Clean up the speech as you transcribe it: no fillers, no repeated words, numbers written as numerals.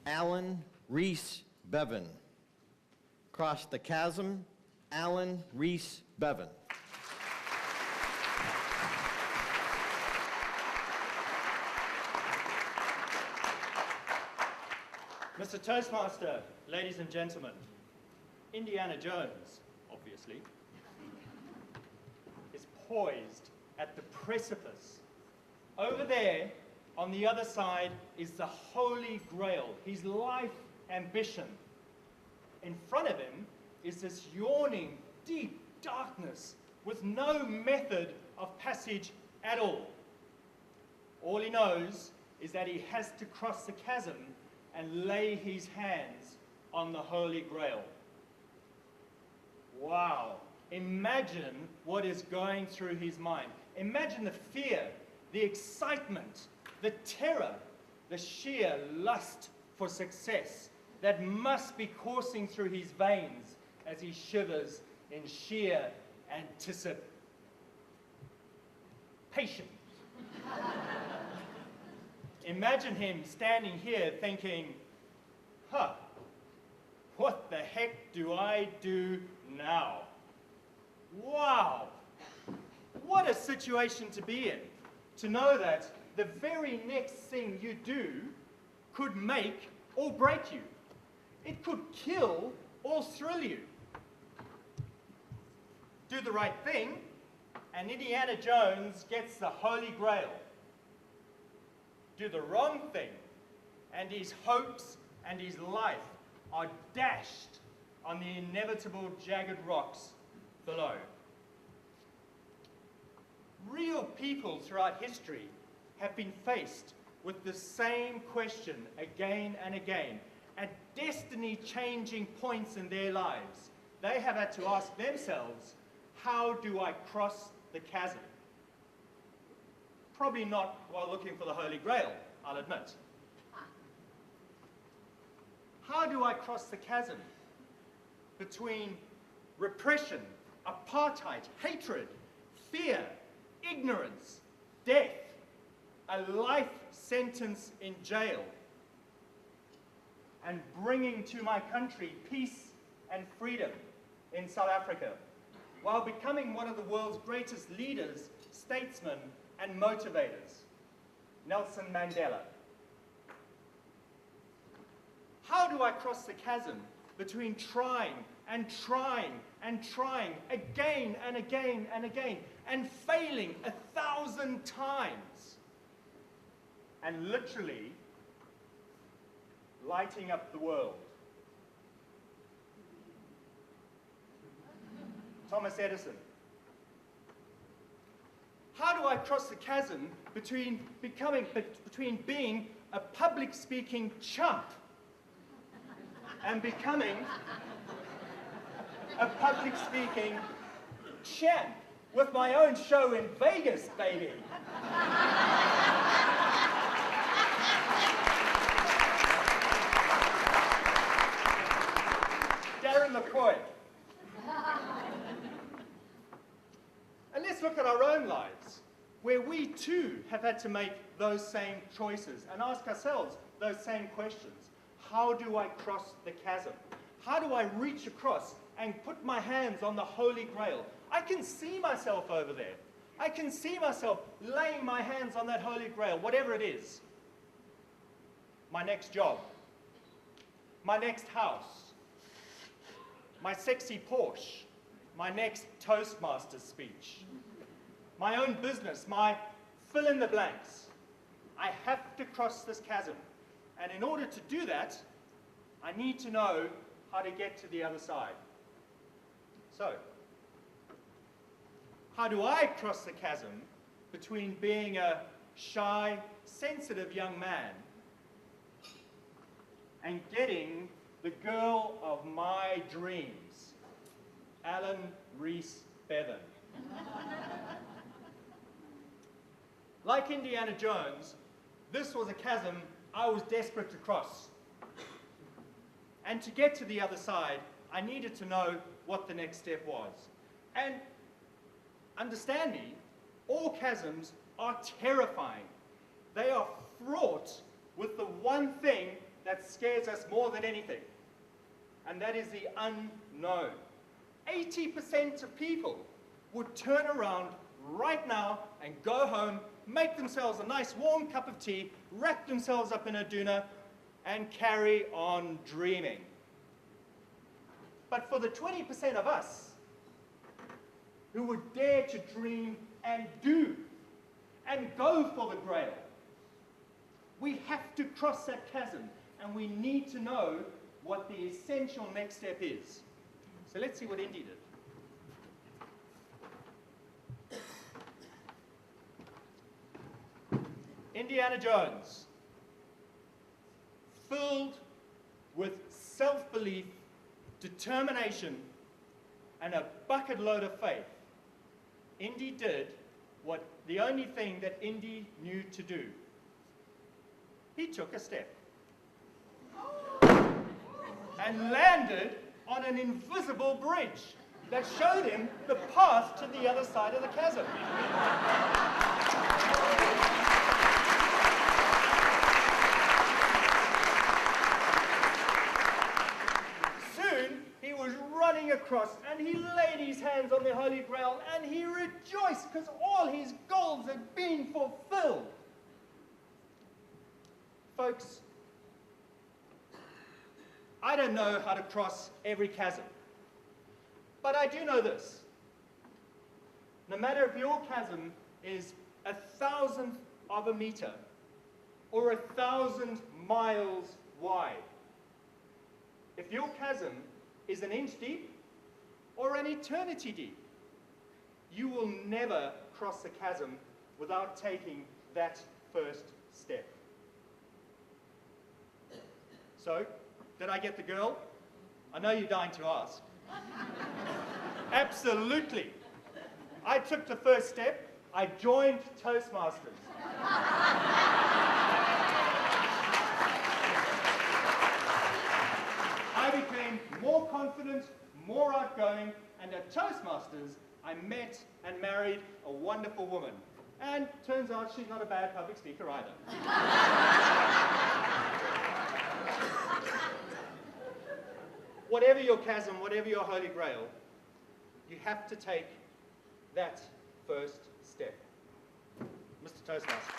Allan Rees-Bevan. Cross the chasm, Allan Rees-Bevan. Mr. Toastmaster, ladies and gentlemen, Indiana Jones, obviously, is poised at the precipice. Over there, on the other side, is the Holy Grail, his life ambition. In front of him is this yawning, deep darkness with no method of passage at all. All he knows is that he has to cross the chasm and lay his hands on the Holy Grail. Wow. Imagine what is going through his mind. Imagine the fear, the excitement, the terror, the sheer lust for success that must be coursing through his veins as he shivers in sheer anticipation. Imagine him standing here thinking, what the heck do I do now? Wow! What a situation to be in, to know that the very next thing you do could make or break you. It could kill or thrill you. Do the right thing, and Indiana Jones gets the Holy Grail. Do the wrong thing, and his hopes and his life are dashed on the inevitable jagged rocks below. Real people throughout history have been faced with the same question again and again. At destiny-changing points in their lives, they have had to ask themselves, how do I cross the chasm? Probably not while looking for the Holy Grail, I'll admit. How do I cross the chasm between repression, apartheid, hatred, fear, ignorance, death, a life sentence in jail, and bringing to my country peace and freedom in South Africa, while becoming one of the world's greatest leaders, statesmen, and motivators, Nelson Mandela? How do I cross the chasm between trying and trying and trying again and again and again and failing 1,000 times and literally lighting up the world? Thomas Edison. How do I cross the chasm between being a public speaking chump and becoming a public speaking champ with my own show in Vegas, baby? Darren McCoy. And let's look at our own lives, where we too have had to make those same choices and ask ourselves those same questions. How do I cross the chasm? How do I reach across and put my hands on the Holy Grail? I can see myself over there. I can see myself laying my hands on that Holy Grail, whatever it is. My next job, my next house, my sexy Porsche, my next Toastmasters speech, my own business, my fill in the blanks. I have to cross this chasm. And in order to do that, I need to know how to get to the other side. So, how do I cross the chasm between being a shy, sensitive young man and getting the girl of my dreams, Allan Rees-Bevan? Like Indiana Jones, this was a chasm I was desperate to cross. And to get to the other side, I needed to know what the next step was. And understand me, all chasms are terrifying. They are fraught with the one thing that scares us more than anything, and that is the unknown. 80% of people would turn around right now and go home, make themselves a nice warm cup of tea, wrap themselves up in a doona, and carry on dreaming. But for the 20% of us who would dare to dream and do and go for the Grail, we have to cross that chasm, and we need to know what the essential next step is. So let's see what Indy did. Indiana Jones, filled with self-belief, determination, and a bucket load of faith, Indy did what the only thing that Indy knew to do. He took a step and landed on an invisible bridge that showed him the path to the other side of the chasm. Soon, he was running across, and he laid his hands on the Holy Grail, and he rejoiced because all his goals had been fulfilled. Folks, I don't know how to cross every chasm, but I do know this. No matter if your chasm is 1,000th of a meter or 1,000 miles wide, if your chasm is an inch deep or an eternity deep, you will never cross the chasm without taking that first step. So, did I get the girl? I know you're dying to ask. Absolutely. I took the first step. I joined Toastmasters. I became more confident, more outgoing, and at Toastmasters, I met and married a wonderful woman. And turns out she's not a bad public speaker either. Whatever your chasm, whatever your Holy Grail, you have to take that first step. Mr. Toastmaster.